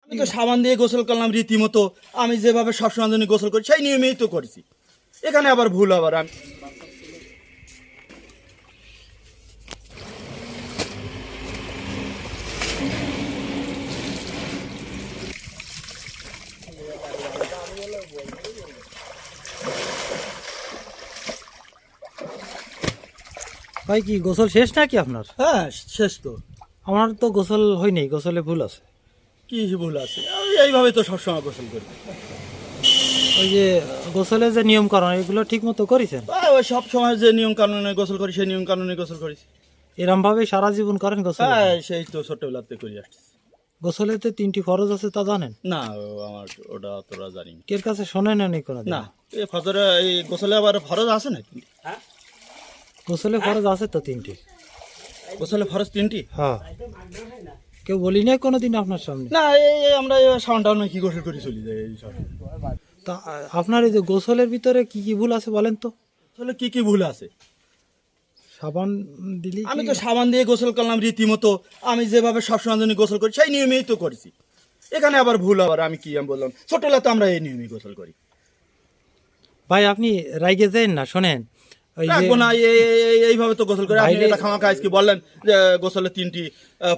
আমি তো সাবান দিয়ে গোসল করলাম রীতিমতো, আমি যেভাবে সবসময় জন্য গোসল করি সেই নিয়মেই তো করেছি। এখানে আবার ভুল আবার আমি ভাই কি গোসল শেষ নাকি আপনার? হ্যাঁ শেষ তো। আমার তো গোসল হয়নি, গোসলে ভুল আছে। কি ভুল আছে? আমি এইভাবে তো সবসময় গোসল করি। ওই যে গোসলে যে নিয়ম কানুন এগুলো ঠিক মতো করেছেন? ওই সব সময় যে নিয়ম কানুনে গোসল করি সেই নিয়ম কানুনে গোসল করিস। এরম ভাবে সারা জীবন করেন গোসল? হ্যাঁ সেই তো ছোটবেলাতে করি আসছি। গোসলেতে 3টি ফরজ আছে তা জানেন? না আমার ওটা অতটা জানি না। কের কাছে শোনেন নি কোনো দিন? না এই ফজরে এই গোসলে আবার ফরজ আছে নাকি? গোসলে ফরজ আছে তো 3টি। গোসলে ফরজ 3টি? হ্যাঁ, কেউ বলি নাই কোনোদিন আপনার সামনে? না এই আমরা সাউন্ড টাউন কি গোসল করে চলি যাই এই সব। তা আপনার এই যে গোসলের ভিতরে কি কি ভুল আছে বলেন তো? আসলে কি ভুল আছে? সাবান দিলি? আমি তো সাবান দিয়ে গোসল করলাম রীতিমতো, আমি যেভাবে সবসময় জন্য গোসল করি সেই নিয়মেই তো করেছি। এখানে আবার ভুল আবার আমি বললাম, ছোটবেলা তো আমরা এই নিয়মেই গোসল করি। ভাই আপনি রাইগে যান না, শোনেন। ওই যে রাখবো না, এইভাবে তো গোসল করি। আপনি এটা খামাখা আজকে বললেন যে গোসলে 3টি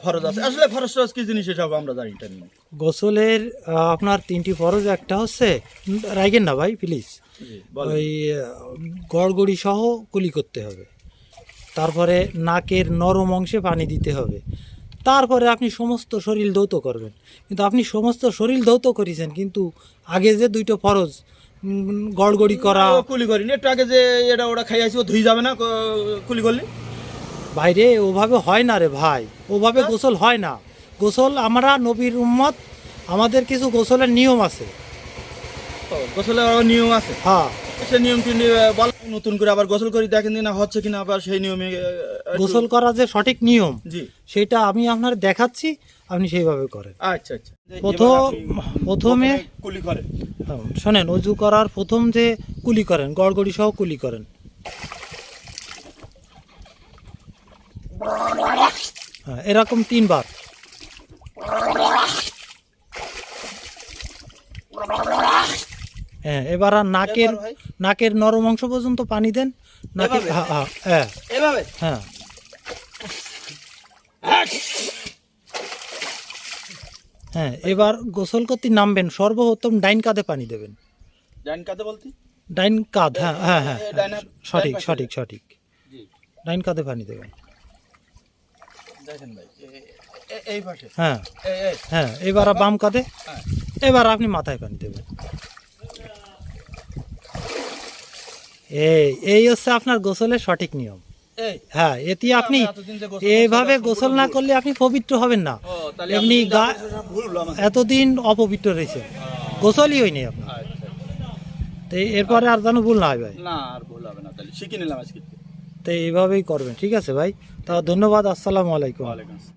ফরজ আছে। আসলে ফরজ টরজ কি জিনিস এসব আমরা জানি না। গোসলের আপনার 3টি ফরজ, একটা হচ্ছে, রাইগেন না ভাই প্লিজ, ওই গড়গড়ি সহ কুলি করতে হবে, তারপরে নাকের নরম অংশে পানি দিতে হবে, তারপরে আপনি সমস্ত শরীর ধৌত করবেন। কিন্তু আপনি সমস্ত শরীর ধৌত করেছেন, কিন্তু আগে যে 2টো ফরজ গড়গড়ি করা, কুলি করি একটু আগে যে এটা ওটা খাই আসি, ও ধুই যাবে না কুলি করলে? বাইরে ওভাবে হয় না রে ভাই, ওভাবে গোসল হয় না। গোসল আমরা নবীর উম্মত, আমাদের কিছু গোসলের নিয়ম আছে। গোসলের নিয়ম আছে? হ্যাঁ, সে নিয়ম টিনি বল, নতুন করে আবার গোসল করি দেখেন না হচ্ছে কিনা, আবার সেই নিয়মে গোসল করা যে সঠিক নিয়ম জি সেটা আমি আপনার দেখাচ্ছি, আপনি সেইভাবে করেন। আচ্ছা আচ্ছা। প্রথমে কুলি করেন? শোনেন, অজু করার প্রথম যে কুলি করেন, গড়গড়ি সহ কুলি করেন। হ্যাঁ, এরকম 3 বার। হ্যাঁ, এবার আর নাকের নরম অংশ পর্যন্ত পানি দেন। নাকের হ্যাঁ এভাবে? হ্যাঁ হ্যাঁ। এবার গোসল করতে নামবেন, সর্বপ্রথম ডাইন কাঁধে পানি দেবেন। ডাইন কাঁধে বলতে? ডাইন কাঁধ, হ্যাঁ হ্যাঁ হ্যাঁ, সঠিক ডাইন সঠিক সঠিক। জি ডাইন কাঁধে পানি দেবেন। দেখেন ভাই এই পাশে? হ্যাঁ এই হ্যাঁ। এবার বাম কাঁধে, হ্যাঁ। এবার আপনি মাথায় পানি দেবেন। এই হচ্ছে আপনার গোসলের সঠিক নিয়ম। এই হ্যাঁ, এতে আপনি এতদিন যে এইভাবে গোসল না করলে আপনি পবিত্র হবেন না। তাহলে এমনি ভুল হলো আমার। এতদিন অপবিত্র রয়েছে, গোসলই হয়নি আপনার। আচ্ছা তো এরপরে আর যেন ভুল না হয় ভাই। না আর ভুল হবে না, তাহলে শিখে নিলাম আজকে। তো এইভাবেই করবেন, ঠিক আছে ভাই? তা ধন্যবাদ, আসসালামু আলাইকুম। ওয়ালাইকুম আসসালাম।